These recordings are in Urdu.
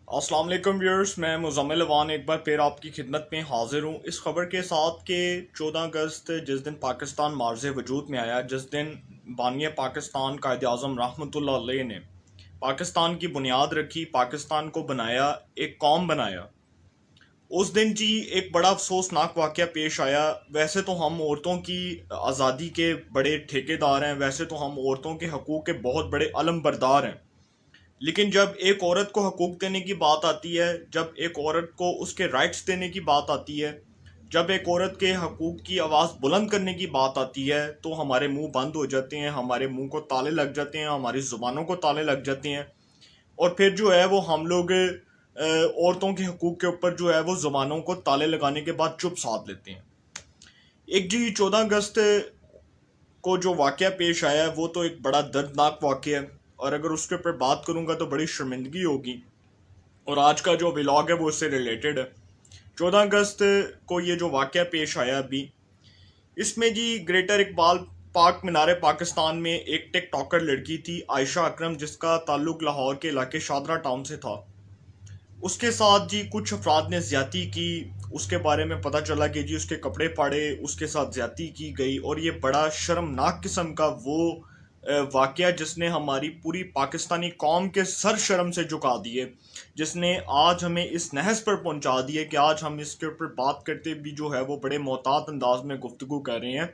السلام علیکم ویورز، میں مزمل اوان ایک بار پھر آپ کی خدمت میں حاضر ہوں اس خبر کے ساتھ کہ 14 اگست جس دن پاکستان معرض وجود میں آیا، جس دن بانی پاکستان قائد اعظم رحمۃ اللہ علیہ نے پاکستان کی بنیاد رکھی، پاکستان کو بنایا، ایک قوم بنایا، اس دن جی ایک بڑا افسوسناک واقعہ پیش آیا۔ ویسے تو ہم عورتوں کی آزادی کے بڑے ٹھیکیدار ہیں، ویسے تو ہم عورتوں کے حقوق کے بہت بڑے علم بردار ہیں، لیکن جب ایک عورت کو حقوق دینے کی بات آتی ہے، جب ایک عورت کو اس کے رائٹس دینے کی بات آتی ہے، جب ایک عورت کے حقوق کی آواز بلند کرنے کی بات آتی ہے، تو ہمارے منہ بند ہو جاتے ہیں، ہمارے منہ کو تالے لگ جاتے ہیں، ہماری زبانوں کو تالے لگ جاتے ہیں، اور پھر جو ہے وہ ہم لوگ عورتوں کے حقوق کے اوپر جو ہے وہ زبانوں کو تالے لگانے کے بعد چپ سادھ لیتے ہیں۔ ایک جی 14 اگست کو جو واقعہ پیش آیا ہے وہ تو ایک بڑا دردناک واقعہ ہے، اور اگر اس کے اوپر بات کروں گا تو بڑی شرمندگی ہوگی، اور آج کا جو ولاگ ہے وہ اس سے ریلیٹڈ ہے۔ 14 اگست کو یہ جو واقعہ پیش آیا ابھی، اس میں جی گریٹر اقبال پاک مینار پاکستان میں ایک ٹک ٹاکر لڑکی تھی عائشہ اکرم، جس کا تعلق لاہور کے علاقے شادرہ ٹاؤن سے تھا۔ اس کے ساتھ جی کچھ افراد نے زیادتی کی، اس کے بارے میں پتہ چلا کہ جی اس کے کپڑے پاڑے، اس کے ساتھ زیادتی کی گئی، اور یہ بڑا شرمناک قسم کا وہ واقعہ جس نے ہماری پوری پاکستانی قوم کے سر شرم سے جھکا دیے، جس نے آج ہمیں اس نہج پر پہنچا دیے کہ آج ہم اس کے اوپر بات کرتے بھی جو ہے وہ بڑے محتاط انداز میں گفتگو کر رہے ہیں،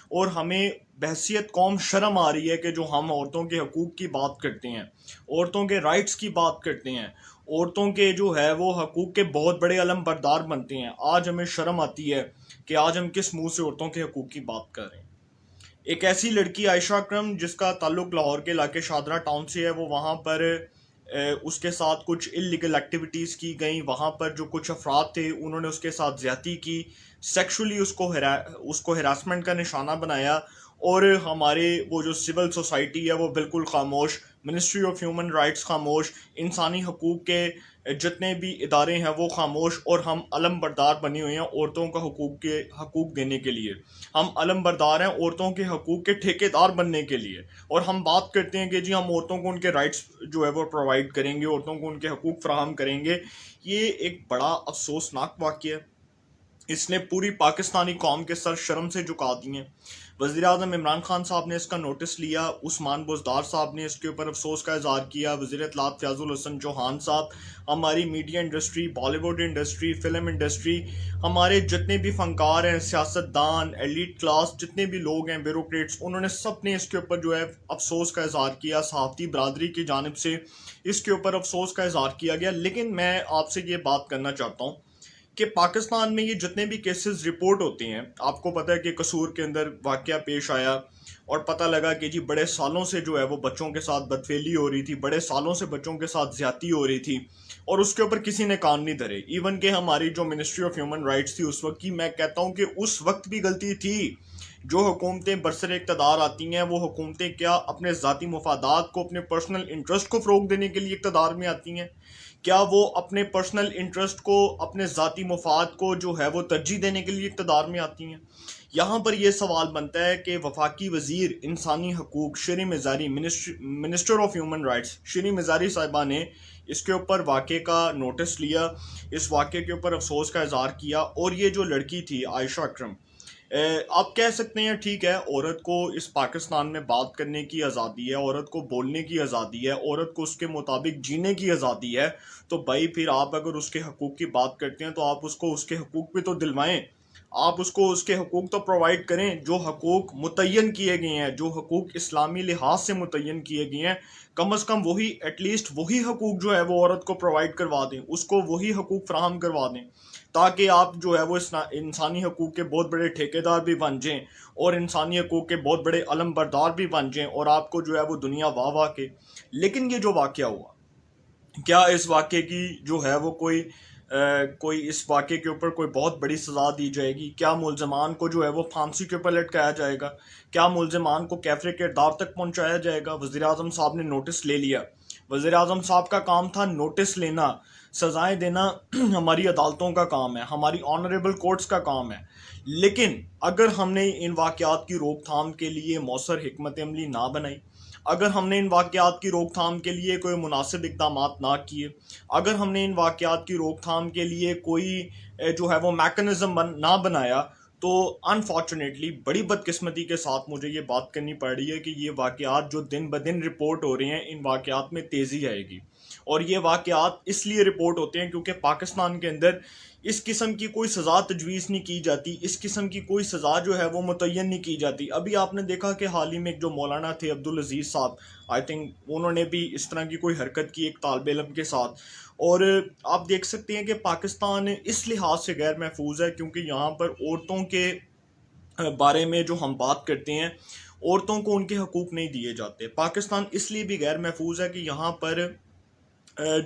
اور ہمیں بحثیت قوم شرم آ رہی ہے کہ جو ہم عورتوں کے حقوق کی بات کرتے ہیں، عورتوں کے رائٹس کی بات کرتے ہیں، عورتوں کے جو ہے وہ حقوق کے بہت بڑے علم بردار بنتے ہیں، آج ہمیں شرم آتی ہے کہ آج ہم کس منہ سے عورتوں کے حقوق کی بات کر رہے ہیں۔ ایک ایسی لڑکی عائشہ اکرم جس کا تعلق لاہور کے علاقے شادرہ ٹاؤن سے ہے، وہ وہاں پر اس کے ساتھ کچھ انلیگل ایکٹیویٹیز کی گئیں، وہاں پر جو کچھ افراد تھے انہوں نے اس کے ساتھ زیادتی کی، سیکشولی اس کو ہراسمنٹ کا نشانہ بنایا، اور ہمارے وہ جو سول سوسائٹی ہے وہ بالکل خاموش، منسٹری آف ہیومن رائٹس خاموش، انسانی حقوق کے جتنے بھی ادارے ہیں وہ خاموش، اور ہم علم بردار بنے ہوئے ہیں عورتوں کا حقوق دینے کے لیے، ہم علم بردار ہیں عورتوں کے حقوق کے ٹھیکیدار بننے کے لیے، اور ہم بات کرتے ہیں کہ جی ہم عورتوں کو ان کے رائٹس جو ہے وہ پرووائڈ کریں گے، عورتوں کو ان کے حقوق فراہم کریں گے۔ یہ ایک بڑا افسوسناک واقعہ ہے، اس نے پوری پاکستانی قوم کے سر شرم سے جھکا دیے۔ وزیر اعظم عمران خان صاحب نے اس کا نوٹس لیا، عثمان بزدار صاحب نے اس کے اوپر افسوس کا اظہار کیا، وزیر اطلاعات فیاض الحسن چوہان صاحب، ہماری media industry, Bollywood industry, film industry, ہمارے جتنے بھی فنکار ہیں، سیاستدان، ایلیٹ کلاس، جتنے بھی لوگ ہیں، بیوروکریٹس، انہوں نے سب نے اس کے اوپر جو ہے افسوس کا اظہار کیا، صحافتی برادری کی جانب سے اس کے اوپر افسوس کا اظہار کیا گیا۔ لیکن میں آپ سے یہ بات کرنا چاہتا ہوں کہ پاکستان میں یہ جتنے بھی کیسز رپورٹ ہوتے ہیں، آپ کو پتہ ہے کہ قصور کے اندر واقعہ پیش آیا، اور پتہ لگا کہ جی بڑے سالوں سے جو ہے وہ بچوں کے ساتھ بدفعلی ہو رہی تھی، بڑے سالوں سے بچوں کے ساتھ زیادتی ہو رہی تھی، اور اس کے اوپر کسی نے کان نہیں دھرے، ایون کہ ہماری جو منسٹری آف ہیومن رائٹس تھی اس وقت کی، میں کہتا ہوں کہ اس وقت بھی غلطی تھی۔ جو حکومتیں برسر اقتدار آتی ہیں، وہ حکومتیں کیا اپنے ذاتی مفادات کو، اپنے پرسنل انٹرسٹ کو فروغ دینے کے لیے اقتدار میں آتی ہیں؟ کیا وہ اپنے پرسنل انٹرسٹ کو، اپنے ذاتی مفاد کو جو ہے وہ ترجیح دینے کے لیے اقتدار میں آتی ہیں؟ یہاں پر یہ سوال بنتا ہے کہ وفاقی وزیر انسانی حقوق شری مزاری، منسٹر آف ہیومن رائٹس شری مزاری صاحبہ نے اس کے اوپر واقعے کا نوٹس لیا، اس واقعے کے اوپر افسوس کا اظہار کیا، اور یہ جو لڑکی تھی عائشہ اکرم، آپ کہہ سکتے ہیں ٹھیک ہے، عورت کو اس پاکستان میں بات کرنے کی آزادی ہے، عورت کو بولنے کی آزادی ہے، عورت کو اس کے مطابق جینے کی آزادی ہے، تو بھائی پھر آپ اگر اس کے حقوق کی بات کرتے ہیں تو آپ اس کو اس کے حقوق بھی تو دلوائیں، آپ اس کو اس کے حقوق تو پرووائڈ کریں، جو حقوق متعین کیے گئے ہیں، جو حقوق اسلامی لحاظ سے متعین کیے گئے ہیں، کم از کم وہی ایٹ لیسٹ وہی حقوق جو ہے وہ عورت کو پرووائڈ کروا دیں، اس کو وہی حقوق فراہم کروا دیں، تاکہ آپ جو ہے وہ انسانی حقوق کے بہت بڑے ٹھیکیدار بھی بن جائیں، اور انسانی حقوق کے بہت بڑے علم بردار بھی بن جائیں، اور آپ کو جو ہے وہ دنیا واہ واہ کے۔ لیکن یہ جو واقعہ ہوا، کیا اس واقعے کی جو ہے وہ کوئی اس واقعے کے اوپر کوئی بہت بڑی سزا دی جائے گی؟ کیا ملزمان کو جو ہے وہ پھانسی کے اوپر لٹکایا جائے گا؟ کیا ملزمان کو کیفر کردار تک پہنچایا جائے گا؟ وزیر اعظم صاحب نے نوٹس لے لیا، وزیر اعظم صاحب کا کام تھا نوٹس لینا، سزائیں دینا ہماری عدالتوں کا کام ہے، ہماری آنریبل کورٹس کا کام ہے، لیکن اگر ہم نے ان واقعات کی روک تھام کے لیے مؤثر حکمت عملی نہ بنائی، اگر ہم نے ان واقعات کی روک تھام کے لیے کوئی مناسب اقدامات نہ کیے، اگر ہم نے ان واقعات کی روک تھام کے لیے کوئی جو ہے وہ میکنزم نہ بنایا، تو انفارچونیٹلی بڑی بدقسمتی کے ساتھ مجھے یہ بات کرنی پڑ رہی ہے کہ یہ واقعات جو دن بدن رپورٹ ہو رہے ہیں، ان واقعات میں تیزی آئے گی. اور یہ واقعات اس لیے رپورٹ ہوتے ہیں کیونکہ پاکستان کے اندر اس قسم کی کوئی سزا تجویز نہیں کی جاتی، اس قسم کی کوئی سزا جو ہے وہ متعین نہیں کی جاتی. ابھی آپ نے دیکھا کہ حال ہی میں ایک جو مولانا تھے عبدالعزیز صاحب، آئی تھنک انہوں نے بھی اس طرح کی کوئی حرکت کی ایک طالب علم کے ساتھ. اور آپ دیکھ سکتے ہیں کہ پاکستان اس لحاظ سے غیر محفوظ ہے کیونکہ یہاں پر عورتوں کے بارے میں جو ہم بات کرتے ہیں، عورتوں کو ان کے حقوق نہیں دیے جاتے. پاکستان اس لیے بھی غیر محفوظ ہے کہ یہاں پر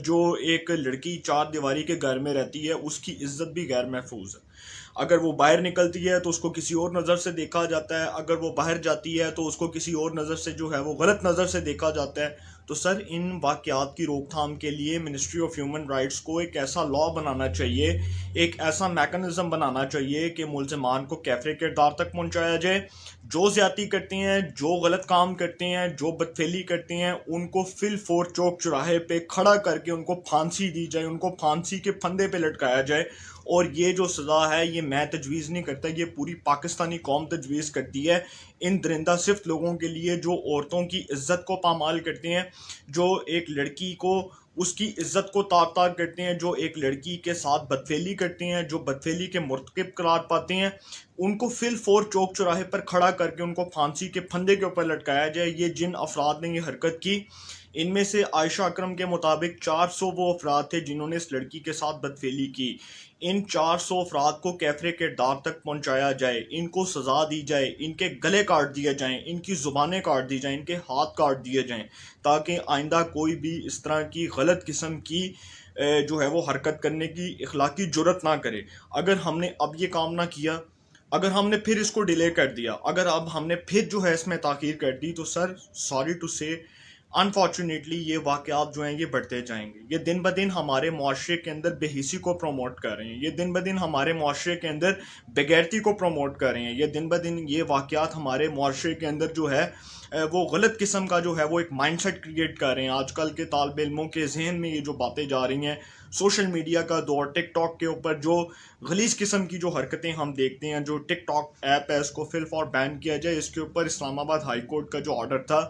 جو ایک لڑکی چار دیواری کے گھر میں رہتی ہے، اس کی عزت بھی غیر محفوظ ہے. اگر وہ باہر نکلتی ہے تو اس کو کسی اور نظر سے دیکھا جاتا ہے، اگر وہ باہر جاتی ہے تو اس کو کسی اور نظر سے جو ہے وہ غلط نظر سے دیکھا جاتا ہے. تو سر، ان واقعات کی روک تھام کے لیے منسٹری آف ہیومن رائٹس کو ایک ایسا لا بنانا چاہیے، ایک ایسا میکنزم بنانا چاہیے کہ ملزمان کو کیفر کردار تک پہنچایا جائے. جو زیادتی کرتے ہیں، جو غلط کام کرتے ہیں، جو بدفعلی کرتے ہیں، ان کو فی الفور چوک چوراہے پہ کھڑا کر کے ان کو پھانسی دی جائے، ان کو پھانسی کے پھندے پہ لٹکایا جائے. اور یہ جو سزا ہے، یہ میں تجویز نہیں کرتا، یہ پوری پاکستانی قوم تجویز کرتی ہے ان درندہ صفت لوگوں کے لیے جو عورتوں کی عزت کو پامال کرتے ہیں، جو ایک لڑکی کو اس کی عزت کو تار تار کرتے ہیں، جو ایک لڑکی کے ساتھ بدفعلی کرتے ہیں، جو بدفعلی کے مرتکب قرار پاتے ہیں. ان کو فی الفور چوک چوراہے پر کھڑا کر کے ان کو پھانسی کے پھندے کے اوپر لٹکایا جائے. یہ جن افراد نے یہ حرکت کی، ان میں سے عائشہ اکرم کے مطابق 400 وہ افراد تھے جنہوں نے اس لڑکی کے ساتھ بدفعلی کی. ان 400 افراد کو کیفر کردار تک پہنچایا جائے، ان کو سزا دی جائے، ان کے گلے کاٹ دیے جائیں، ان کی زبانیں کاٹ دی جائیں، ان کے ہاتھ کاٹ دیے جائیں، تاکہ آئندہ کوئی بھی اس طرح کی غلط قسم کی جو ہے وہ حرکت کرنے کی اخلاقی جرت نہ کرے. اگر ہم نے اب یہ کام نہ کیا، اگر ہم نے پھر اس کو ڈیلے کر دیا، اگر اب ہم نے پھر جو ہے اس میں تاخیر کر دی، تو سر سوری ٹو سے انفارچونیٹلی یہ واقعات جو ہیں یہ بڑھتے جائیں گے. یہ دن بدن ہمارے معاشرے کے اندر بے حسی کو پروموٹ کر رہے ہیں، یہ دن بدن ہمارے معاشرے کے اندر بغیرتی کو پروموٹ کر رہے ہیں، یہ دن بدن یہ واقعات ہمارے معاشرے کے اندر جو ہے وہ غلط قسم کا جو ہے وہ ایک مائنڈ سیٹ کریٹ کر رہے ہیں. آج کل کے طالب علموں کے ذہن میں یہ جو باتیں جا رہی ہیں، سوشل میڈیا کا دور، ٹک ٹاک کے اوپر جو غلیظ قسم کی جو حرکتیں ہم دیکھتے ہیں، جو ٹک ٹاک ایپ ہے اس کو فی الفور بین کیا جائے، اس کے اوپر اسلام آباد ہائی کورٹ کا جو آرڈر تھا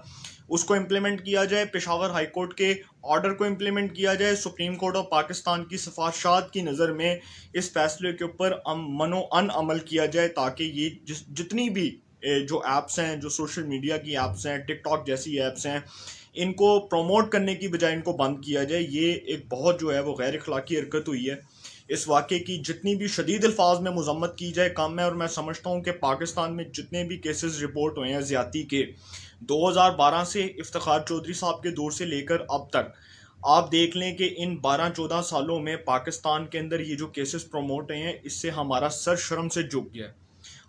اس کو امپلیمنٹ کیا جائے، پشاور ہائی کورٹ کے آرڈر کو امپلیمنٹ کیا جائے، سپریم کورٹ آف پاکستان کی سفارشات کی نظر میں اس فیصلے کے اوپر من و ان عمل کیا جائے، تاکہ یہ جتنی بھی جو ایپس ہیں، جو سوشل میڈیا کی ایپس ہیں، ٹک ٹاک جیسی ایپس ہیں، ان کو پروموٹ کرنے کی بجائے ان کو بند کیا جائے. یہ ایک بہت جو ہے وہ غیر اخلاقی حرکت ہوئی ہے. اس واقعے کی جتنی بھی شدید الفاظ میں مذمت کی جائے کم ہے. اور میں سمجھتا ہوں کہ پاکستان میں جتنے بھی کیسز رپورٹ ہوئے ہیں زیادتی کے، 2012 سے افتخار چودھری صاحب کے دور سے لے کر اب تک، آپ دیکھ لیں کہ ان 12-14 سالوں میں پاکستان کے اندر یہ جو کیسز پروموٹ ہوئے ہیں، اس سے ہمارا سر شرم سے جھک گیا ہے.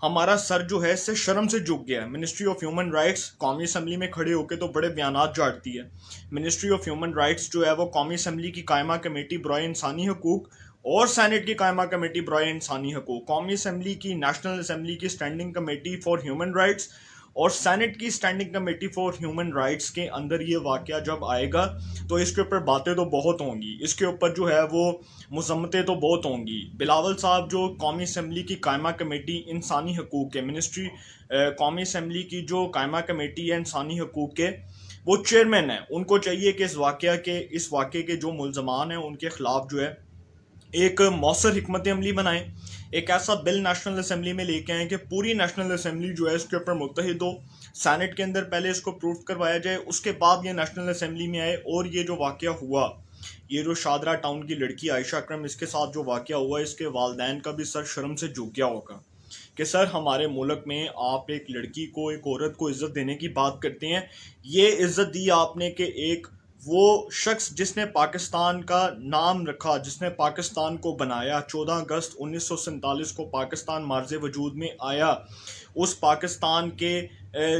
ہمارا سر جو ہے اس سے شرم سے جھک گیا ہے. منسٹری آف ہیومن رائٹس قومی اسمبلی میں کھڑے ہو کے تو بڑے بیانات جھاڑتی ہے. منسٹری آف ہیومن رائٹس جو ہے وہ قومی اسمبلی کی قائمہ کمیٹی برائے انسانی حقوق اور سینٹ کی قائمہ کمیٹی برائے انسانی حقوق، قومی اسمبلی کی نیشنل اسمبلی کی standing committee for human rights اور سینٹ کی standing committee for human rights کے اندر یہ واقعہ جب آئے گا تو اس کے اوپر باتیں تو بہت ہوں گی، اس کے اوپر جو ہے وہ مذمتیں تو بہت ہوں گی. بلاول صاحب جو قومی اسمبلی کی قائمہ کمیٹی انسانی حقوق کے منسٹری قومی اسمبلی کی جو قائمہ کمیٹی ہے انسانی حقوق کے، وہ چیئرمین ہیں. ان کو چاہیے کہ اس واقعے کے جو ملزمان ہیں ان کے خلاف جو ہے ایک مؤثر حکمت عملی بنائیں، ایک ایسا بل نیشنل اسمبلی میں لے کے آئیں کہ پوری نیشنل اسمبلی جو ہے اس کے اوپر متحد ہو. سینٹ کے اندر پہلے اس کو پروف کروایا جائے، اس کے بعد یہ نیشنل اسمبلی میں آئے. اور یہ جو واقعہ ہوا، یہ جو شادرہ ٹاؤن کی لڑکی عائشہ اکرم، اس کے ساتھ جو واقعہ ہوا، اس کے والدین کا بھی سر شرم سے جھک گیا ہوگا کہ سر ہمارے ملک میں آپ ایک لڑکی کو، ایک عورت کو عزت دینے کی بات کرتے ہیں. یہ عزت دی آپ نے کہ ایک وہ شخص جس نے پاکستان کا نام رکھا، جس نے پاکستان کو بنایا، 14 اگست 1947 کو پاکستان مارز وجود میں آیا، اس پاکستان کے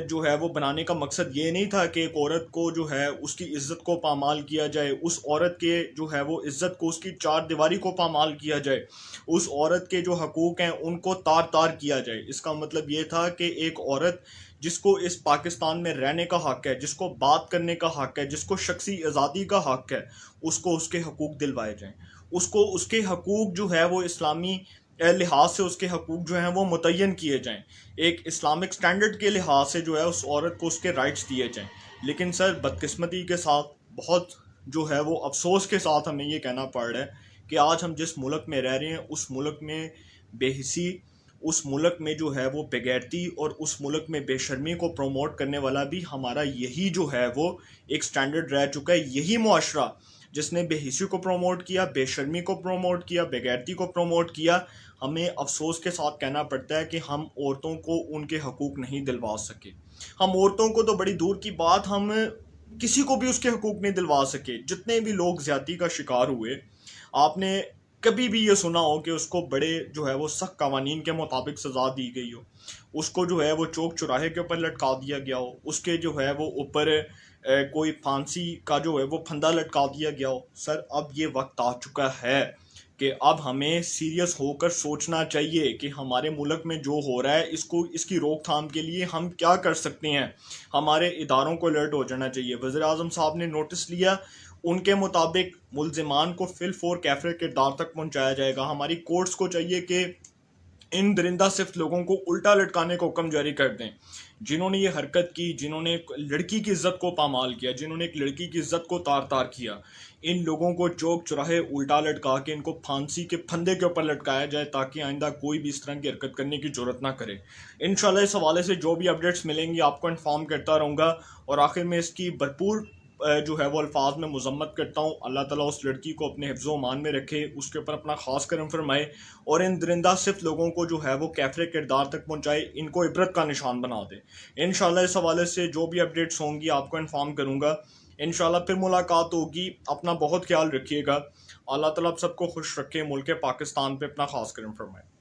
جو ہے وہ بنانے کا مقصد یہ نہیں تھا کہ ایک عورت کو جو ہے اس کی عزت کو پامال کیا جائے، اس عورت کے جو ہے وہ عزت کو، اس کی چار دیواری کو پامال کیا جائے، اس عورت کے جو حقوق ہیں ان کو تار تار کیا جائے۔ اس کا مطلب یہ تھا کہ ایک عورت جس کو اس پاکستان میں رہنے کا حق ہے، جس کو بات کرنے کا حق ہے، جس کو شخصی آزادی کا حق ہے، اس کو اس کے حقوق دلوائے جائیں، اس کو اس کے حقوق جو ہے وہ اسلامی لحاظ سے اس کے حقوق جو ہیں وہ متعین کیے جائیں، ایک اسلامک سٹینڈرڈ کے لحاظ سے جو ہے اس عورت کو اس کے رائٹس دیے جائیں۔ لیکن سر بدقسمتی کے ساتھ، بہت جو ہے وہ افسوس کے ساتھ ہمیں یہ کہنا پڑ رہا ہے کہ آج ہم جس ملک میں رہ رہے ہیں اس ملک میں بے حسی، اس ملک میں جو ہے وہ بغیرتی اور اس ملک میں بے شرمی کو پروموٹ کرنے والا بھی ہمارا یہی جو ہے وہ ایک سٹینڈرڈ رہ چکا ہے۔ یہی معاشرہ جس نے بے حسی کو پروموٹ کیا، بے شرمی کو پروموٹ کیا، بغیرتی کو پروموٹ کیا، ہمیں افسوس کے ساتھ کہنا پڑتا ہے کہ ہم عورتوں کو ان کے حقوق نہیں دلوا سکے۔ ہم عورتوں کو تو بڑی دور کی بات، ہم کسی کو بھی اس کے حقوق نہیں دلوا سکے۔ جتنے بھی لوگ زیادتی کا شکار ہوئے، آپ نے کبھی بھی یہ سنا ہو کہ اس کو بڑے جو ہے وہ سخت قوانین کے مطابق سزا دی گئی ہو، اس کو جو ہے وہ چوک چوراہے کے اوپر لٹکا دیا گیا ہو، اس کے جو ہے وہ اوپر کوئی پھانسی کا جو ہے وہ پھندا لٹکا دیا گیا ہو؟ سر اب یہ وقت آ چکا ہے کہ اب ہمیں سیریس ہو کر سوچنا چاہیے کہ ہمارے ملک میں جو ہو رہا ہے اس کی روک تھام کے لیے ہم کیا کر سکتے ہیں۔ ہمارے اداروں کو الرٹ ہو جانا چاہیے۔ وزیر اعظم صاحب نے نوٹس لیا، ان کے مطابق ملزمان کو فی الفور کیفر کردار تک پہنچایا جائے گا۔ ہماری کورٹس کو چاہیے کہ ان درندہ صفت لوگوں کو الٹا لٹکانے کو حکم جاری کر دیں، جنہوں نے یہ حرکت کی، جنہوں نے ایک لڑکی کی عزت کو پامال کیا، جنہوں نے ایک لڑکی کی عزت کو تار تار کیا۔ ان لوگوں کو چوک چراہے الٹا لٹکا کے ان کو پھانسی کے پھندے کے اوپر لٹکایا جائے تاکہ آئندہ کوئی بھی اس طرح کی حرکت کرنے کی جرات نہ کرے۔ انشاءاللہ اس حوالے سے جو بھی اپڈیٹس ملیں گی آپ کو انفارم کرتا رہوں گا، اور آخر میں اس کی بھرپور جو ہے وہ الفاظ میں مذمت کرتا ہوں۔ اللہ تعالیٰ اس لڑکی کو اپنے حفظ و امان میں رکھے، اس کے اوپر اپنا خاص کرم فرمائے، اور ان درندہ صفت لوگوں کو جو ہے وہ کیفر کردار تک پہنچائے، ان کو عبرت کا نشان بنا دے۔ انشاءاللہ اس حوالے سے جو بھی اپڈیٹس ہوں گی آپ کو انفارم کروں گا۔ انشاءاللہ پھر ملاقات ہوگی۔ اپنا بہت خیال رکھیے گا۔ اللہ تعالیٰ آپ سب کو خوش رکھے، ملک پاکستان پہ اپنا خاص کرم فرمائے۔